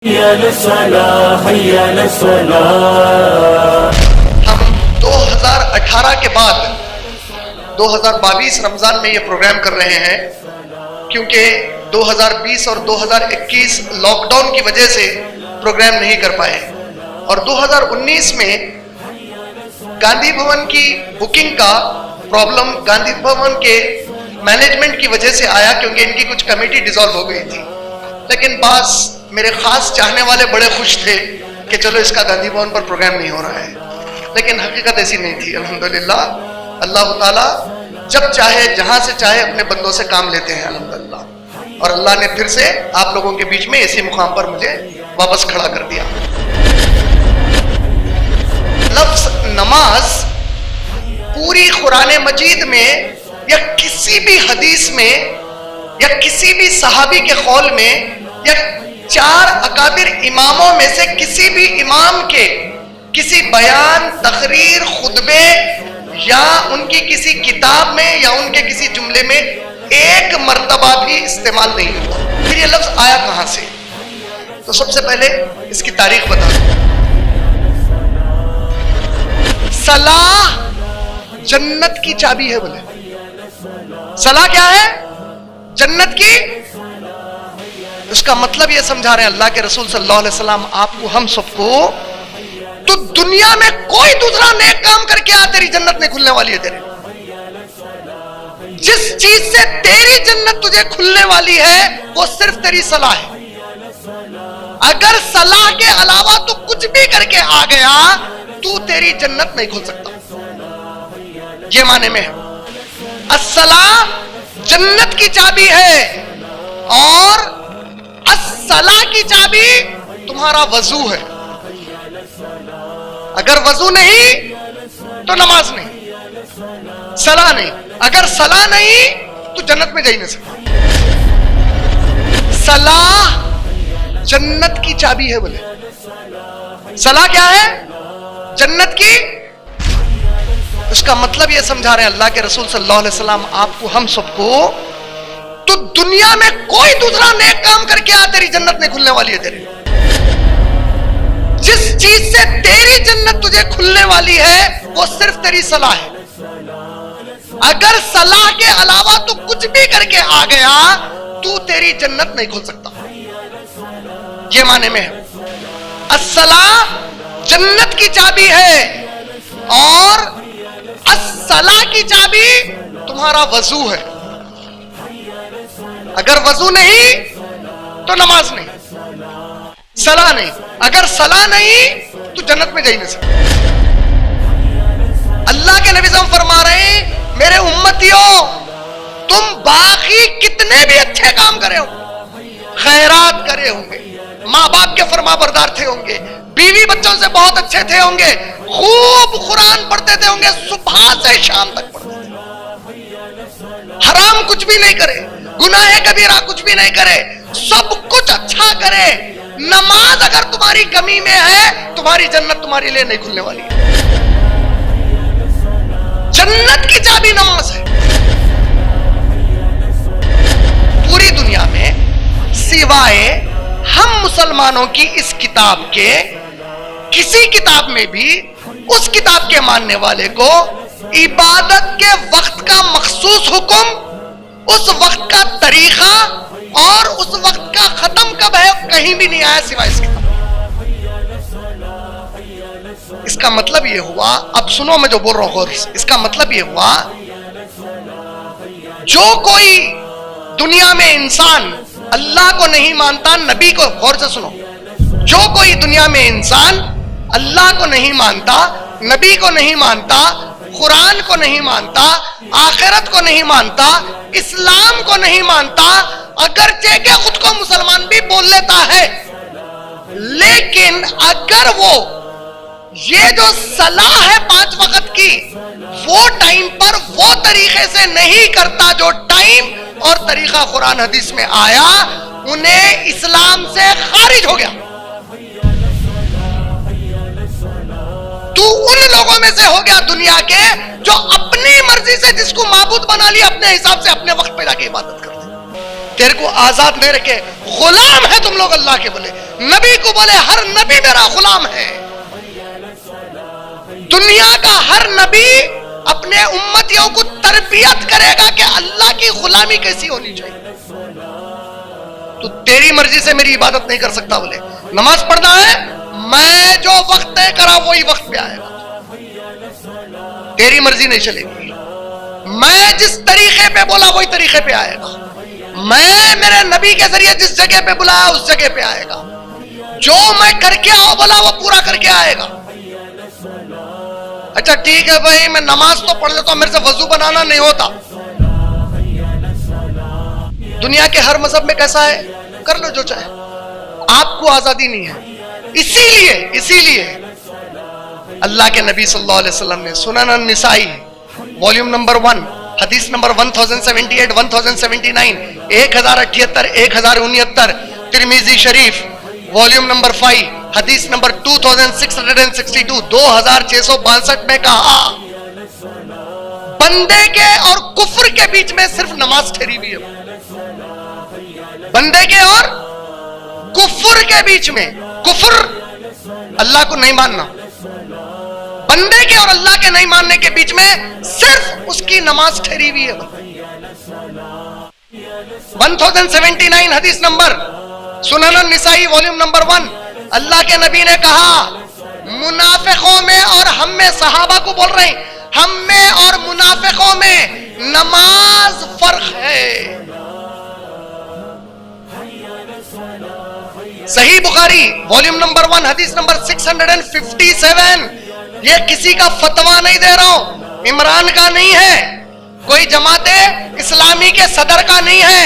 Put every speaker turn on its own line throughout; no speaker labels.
ہم 2018 کے بعد 2022 رمضان میں یہ پروگرام کر رہے ہیں کیونکہ 2020 اور 2021 لاک ڈاؤن کی وجہ سے پروگرام نہیں کر پائے، اور 2019 میں گاندھی بھون کی بکنگ کا پرابلم گاندھی بھون کے مینجمنٹ کی وجہ سے آیا، کیونکہ ان کی کچھ کمیٹی ڈیزالو ہو گئی تھی۔ لیکن بعض میرے خاص چاہنے والے بڑے خوش تھے کہ چلو اس کا گاندھی بھون پر پروگرام نہیں ہو رہا ہے، لیکن حقیقت ایسی نہیں تھی۔ الحمدللہ اللہ تعالیٰ جب چاہے جہاں سے چاہے اپنے بندوں سے کام لیتے ہیں الحمدللہ، اور اللہ نے پھر سے آپ لوگوں کے بیچ میں اسی مقام پر مجھے واپس کھڑا کر دیا۔ لفظ نماز پوری قرآن مجید میں یا کسی بھی حدیث میں یا کسی بھی صحابی کے قول میں یا 4 اکابر اماموں میں سے کسی بھی امام کے کسی بیان، تقریر، خطبے یا ان کی کسی کتاب میں یا ان کے کسی جملے میں ایک مرتبہ بھی استعمال نہیں ہوا۔ پھر یہ لفظ آیا کہاں سے؟ تو سب سے پہلے اس کی تاریخ بتا دوں۔ صلاح جنت کی چابی ہے، بولے صلاح کیا ہے؟ جنت کی۔ اس کا مطلب یہ سمجھا رہے ہیں اللہ کے رسول صلی اللہ علیہ وسلم آپ کو، ہم سب کو، تو دنیا میں کوئی دوسرا نیک کام کر کے آ، تیری جنت نہیں کھلنے والی ہے۔ تیرے جس چیز سے تیری جنت تجھے کھلنے والی ہے وہ صرف تیری صلاح ہے۔ اگر صلاح کے علاوہ تو کچھ بھی کر کے آ گیا تو تیری جنت نہیں کھل سکتا۔ یہ معنی میں ہے الصلاح جنت کی چابی ہے، اور الصلاح کی چابی تمہارا وضو ہے۔ اگر وضو نہیں تو نماز نہیں، صلاح نہیں۔ اگر صلاح نہیں تو جنت میں جا ہی نہیں سکتا۔ صلاح جنت کی چابی ہے، بولے صلاح کیا ہے؟ جنت کی۔ اس کا مطلب یہ سمجھا رہے ہیں اللہ کے رسول صلی اللہ علیہ وسلم آپ کو، ہم سب کو، تو دنیا میں کوئی دوسرا نیک کام کر کے آ، تیری جنت نہیں کھلنے والی ہے۔ تیرے جس چیز سے تیری جنت تجھے کھلنے والی ہے وہ صرف تیری صلاح ہے۔ اگر صلاح کے علاوہ تو کچھ بھی کر کے آ گیا تو تیری جنت نہیں کھل سکتا۔ یہ معنی میں ہے الصلاح جنت کی چابی ہے، اور الصلاح کی چابی تمہارا وضو ہے۔ اگر وضو نہیں تو نماز نہیں، صلاح نہیں۔ اگر صلاح نہیں تو جنت میں جا ہی نہیں سکتا۔ اللہ کے نبی صلی اللہ علیہ وسلم فرما رہے ہیں میرے امتیوں، تم باقی کتنے بھی اچھے کام کرے ہو، خیرات کرے ہوں گے، ماں باپ کے فرما بردار تھے ہوں گے، بیوی بچوں سے بہت اچھے تھے ہوں گے، خوب قرآن پڑھتے تھے ہوں گے، صبح سے شام تک پڑھتے تھے، حرام کچھ بھی نہیں کرے، گناہ کبیرہ کچھ بھی نہیں کرے، سب کچھ اچھا کرے، نماز اگر تمہاری کمی میں ہے تمہاری جنت تمہارے لیے نہیں کھلنے والی ہے۔ جنت کی چابی نماز ہے۔ پوری دنیا میں سوائے ہم مسلمانوں کی اس کتاب کے کسی کتاب میں بھی اس کتاب کے ماننے والے کو عبادت کے وقت کا مخصوص حکم، اس وقت کا طریقہ اور اس وقت کا ختم کب ہے کہیں بھی نہیں آیا سوائے اس کتاب۔ اس کا مطلب یہ ہوا، اب سنو میں جو بول رہا ہوں غور سے، اس کا مطلب یہ ہوا جو کوئی دنیا میں انسان اللہ کو نہیں مانتا، نبی کو، غور سے سنو، جو کوئی دنیا میں انسان اللہ کو نہیں مانتا، نبی کو نہیں مانتا، قرآن کو نہیں مانتا، آخرت کو نہیں مانتا، اسلام کو نہیں مانتا، اگرچہ کہ خود کو مسلمان بھی بول لیتا ہے، لیکن اگر وہ یہ جو صلاح ہے 5 وقت کی وہ ٹائم پر وہ طریقے سے نہیں کرتا جو ٹائم اور طریقہ قرآن حدیث میں آیا، انہیں اسلام سے خارج ہو گیا۔ تو ان لوگوں میں سے ہو گیا دنیا کے جو اپنی مرضی سے جس کو معبود بنا لیا، اپنے حساب سے اپنے وقت پہ جا کے عبادت کرتے۔ تیرے کو آزاد نہیں رکھے، غلام ہے تم لوگ اللہ کے، بولے نبی کو بولے ہر نبی میرا غلام ہے. دنیا کا ہر نبی اپنے امتیوں کو تربیت کرے گا کہ اللہ کی غلامی کیسی ہونی چاہیے. تو تیری مرضی سے میری عبادت نہیں کر سکتا. بولے نماز پڑھنا ہے, میں جو وقت طے کرا وہی وقت پہ آئے گا, تیری مرضی نہیں چلے گی. میں جس طریقے پہ بولا وہی طریقے پہ آئے گا. میں میرے نبی کے ذریعے جس جگہ پہ بلایا اس جگہ پہ آئے گا. جو میں کر کے آؤ بولا وہ پورا کر کے آئے گا. اچھا ٹھیک ہے بھائی, میں نماز تو پڑھ لیتا ہوں, میرے سے وضو بنانا نہیں ہوتا. دنیا کے ہر مذہب میں کیسا ہے, کر لو جو چاہے, آپ کو آزادی نہیں ہے. اسی لیے اللہ کے نبی صلی اللہ علیہ وسلم نے سنن النسائی والیوم نمبر 1 حدیث نمبر 1078 1079 1078 1069, ترمذی شریف والیوم نمبر 5 حدیث نمبر 2662 2662 میں کہا بندے کے اور کفر کے بیچ میں صرف نماز ٹھہری ہوئی ہے. بندے کے اور کفر کے بیچ میں, کفر اللہ کو نہیں ماننا, بندے کے اور اللہ کے نہیں ماننے کے بیچ میں صرف اس کی نماز ٹھہری ہوئی ہے. 1079 حدیث نمبر سنن النسائی والیوم نمبر 1, اللہ کے نبی نے کہا منافقوں میں اور ہم میں, صحابہ کو بول رہے ہیں, ہم میں اور منافقوں میں نماز فرق ہے. صحیح بخاری والیوم نمبر 1 حدیث نمبر 657. یہ کسی کا فتویٰ نہیں دے رہا ہوں, عمران کا نہیں ہے, کوئی جماعت اسلامی کے صدر کا نہیں ہے,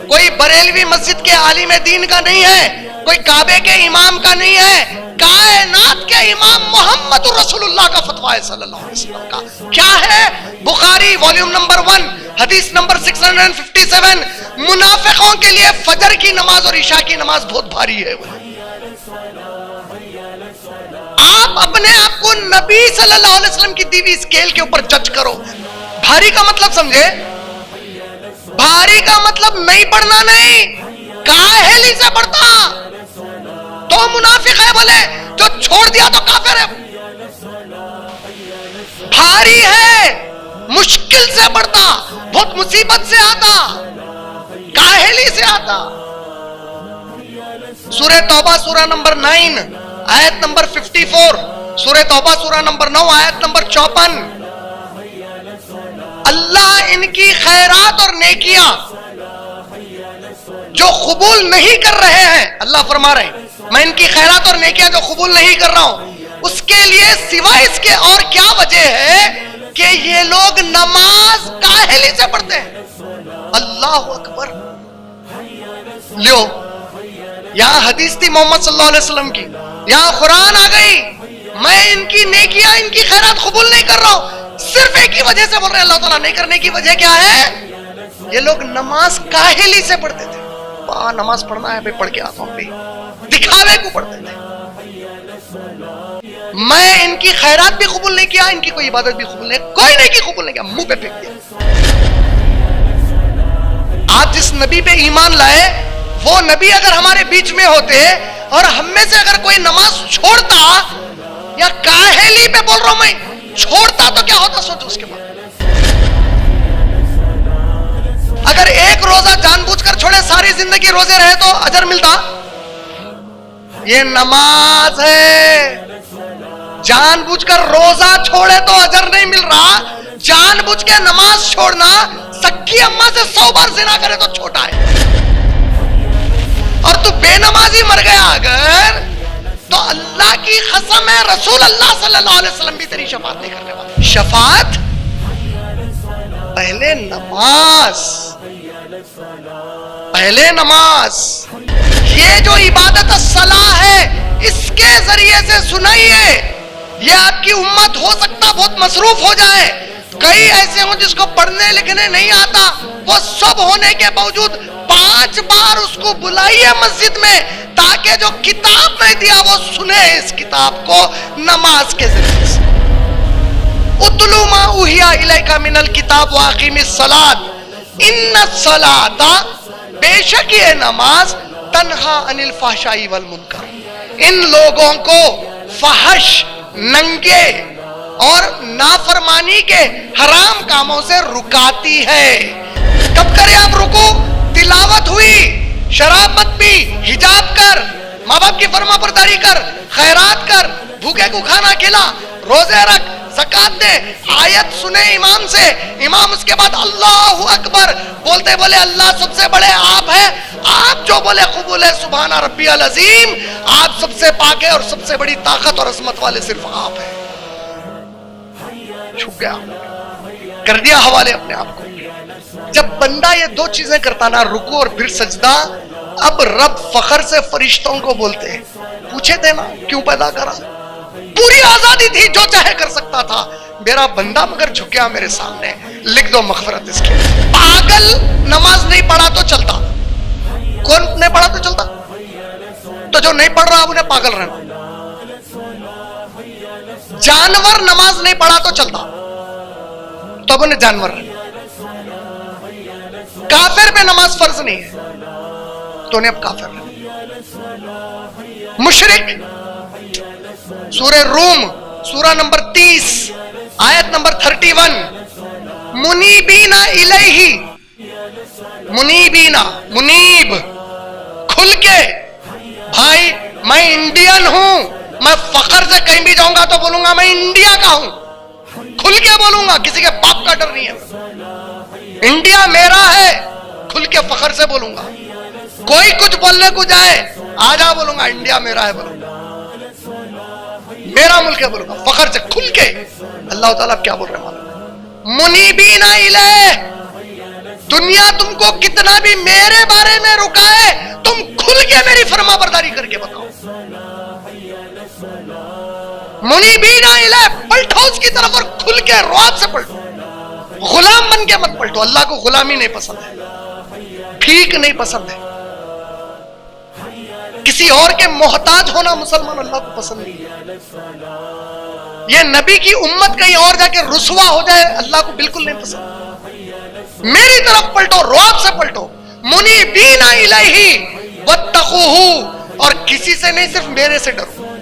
کوئی بریلوی مسجد کے عالم دین کا نہیں ہے, کوئی کعبے کے امام کا نہیں ہے, کائنات کے امام محمد رسول اللہ کا فتویٰ ہے صلی اللہ علیہ وسلم کا. کیا ہے؟ بخاری والیوم نمبر 1 حدیث نمبر 657, منافقوں کے لیے فجر کی نماز اور عشاء کی نماز بہت بھاری ہے. آپ اپنے آپ کو نبی صلی اللہ علیہ وسلم کی دی ہوئی اسکیل کے اوپر جج کرو. بھاری کا مطلب سمجھے, بھاری کا مطلب نہیں پڑھنا نہیں, کاہلی سے پڑھتا تو منافق ہے. بولے جو چھوڑ دیا تو کافر ہے. بھاری ہے, مشکل سے پڑھتا, بہت مصیبت سے آتا, کاہلی سے آتا. سورہ توبہ سورہ نمبر 9 آیت نمبر 54, سورہ توبہ سورہ نمبر 9 آیت نمبر 54. اللہ ان کی خیرات اور نیکیاں جو قبول نہیں کر رہے ہیں, اللہ فرما رہے ہیں میں ان کی خیرات اور نیکیاں جو قبول نہیں کر رہا ہوں, اس کے لیے سوائے اس کے اور کیا وجہ ہے کہ یہ لوگ نماز کاہلی سے پڑھتے ہیں. اللہ اکبر. لیو یہاں حدیث تھی محمد صلی اللہ علیہ وسلم کی, یہاں قرآن آ گئی, میں ان کی نیکیاں ان کی خیرات قبول نہیں کر رہا ہوں. صرف ایک ہی وجہ سے بول رہے ہیں اللہ تعالیٰ نہیں کرنے کی وجہ کیا ہے, یہ لوگ نماز کاہلی سے پڑھتے تھے. نماز پڑھنا ہے بھائی, پڑھ کے آتا ہوں, دکھاوے کو پڑھتے تھے. میں ان کی خیرات بھی قبول نہیں کیا, ان کی کوئی عبادت بھی قبول نہیں, کوئی نہیں کی قبول نہیں کیا, منہ پہ پھینک دیا. آپ جس نبی پہ ایمان لائے وہ نبی اگر ہمارے بیچ میں ہوتے اور ہم میں سے اگر کوئی نماز چھوڑتا, یا کاہلی پہ بول رہا ہوں میں, چھوڑتا تو کیا ہوتا سوچو اس کے بعد. اگر ایک روزہ جان بوجھ کر چھوڑے, ساری زندگی روزے رہے تو اجر ملتا. یہ نماز ہے, جان بوجھ کر روزہ چھوڑے تو اجر نہیں مل رہا, جان بوجھ کے نماز چھوڑنا سکی اماں سے 100 بار زنا کرے تو چھوٹا ہے. اور تو بے نمازی مر گیا اگر, تو اللہ کی قسم ہے رسول اللہ صلی اللہ علیہ وسلم بھی تیری شفاعت نہیں کرنے والا. شفاعت پہلے نماز, پہلے نماز. یہ جو عبادت الصلاح ہے اس کے ذریعے سے سنائیے. یہ آپ کی امت ہو سکتا بہت مصروف ہو جائے, کئی ایسے ہوں جس کو پڑھنے لکھنے نہیں آتا, وہ سب ہونے کے باوجود 5 بار اس کو بلائیے مسجد میں, تاکہ جو کتاب میں دیا وہ سنے اس کتاب کو نماز کے ذریعے سے. اتلو ما اوحی الیک من الکتاب واقیم الصلاۃ ان الصلاۃ, بے شک یہ نماز وتنہا عن الفحشاء والمنکر، ان لوگوں کو فحش، ننگے اور نافرمانی کے حرام کاموں سے رکاتی ہے۔ کب کرے آپ رکو؟ تلاوت ہوئی، شراب مت پی، حجاب کر، ماں باپ کی فرما برداری کر، خیرات کر، بھوکے کو کھانا کھلا، روزے رکھ، زکات دے، آیت سنے امام سے، امام اس کے بعد اللہ اکبر بولتے بولے اللہ سب سے بڑے آپ ہیں، آپ جو بولے قبول ہے، سبحان ربی العظیم، آپ سب سے پاک ہے اور سب سے بڑی طاقت اور عظمت والے صرف آپ ہیں۔ چھپ گیا، کر دیا حوالے اپنے آپ کو۔ جب بندہ یہ دو چیزیں کرتا نا، رکوع اور پھر سجدہ، اب رب فخر سے فرشتوں کو بولتے ہیں، پوچھے تھے نا کیوں پیدا کرا؟ پوری آزادی تھی، جو چاہے کر سکتا تھا، میرا بندہ مگر جھکیا میرے سامنے، لکھ دو مغفرت اس کی۔ پاگل نماز نہیں پڑھا تو چلتا، کون نہیں پڑھا تو چلتا؟ تو جو نہیں پڑھ رہا اب انہیں پاگل رہنا۔ جانور نماز نہیں پڑھا تو چلتا، تو اب انہیں جانور رہنا۔ کافر پہ نماز فرض نہیں ہے تو انہیں اب کافر رہنا۔ مشرک، سورہ روم سورہ نمبر 30 آیت نمبر 31، منیبین الیہ، منیبین، منیب، کھل کے، بھائی میں انڈین ہوں، میں فخر سے کہیں بھی جاؤں گا تو بولوں گا میں انڈیا کا ہوں، کھل کے بولوں گا، کسی کے باپ کا ڈر نہیں ہے، انڈیا میرا ہے، کھل کے فخر سے بولوں گا۔ کوئی کچھ بولنے کو جائے آ جا بولوں گا انڈیا میرا ہے، بولوں گا میرا ملک ہے، بولوں گا فخر سے کھل کے۔ اللہ تعالیٰ کیا بول رہے ہیں معلوم؟ منیبین الیہ، دنیا تم کو کتنا بھی میرے بارے میں رکائے، تم کھل کے میری فرما برداری کر کے بتاؤ۔ منیبین الیہ، پلٹو اس کی طرف اور کھل کے رعب سے پلٹو، غلام بن کے مت پلٹو۔ اللہ کو غلامی نہیں پسند ہے، بھیک نہیں پسند ہے، کسی اور کے محتاج ہونا مسلمان اللہ کو پسند نہیں ہے۔ یہ نبی کی امت کہیں اور جا کے رسوا ہو جائے اللہ کو بالکل نہیں پسند۔ میری طرف پلٹو، رعب سے پلٹو، منیبین الیہ واتقوہ، اور کسی سے نہیں صرف میرے سے ڈرو۔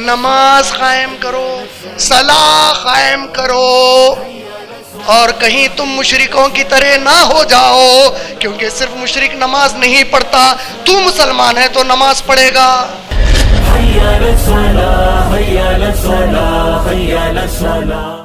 نماز قائم کرو، صلاح قائم کرو، اور کہیں تم مشرکوں کی طرح نہ ہو جاؤ، کیونکہ صرف مشرک نماز نہیں پڑھتا، تو مسلمان ہے تو نماز پڑھے گا۔ حی علی الصلاۃ، حی علی الصلاۃ، حی علی الصلاۃ۔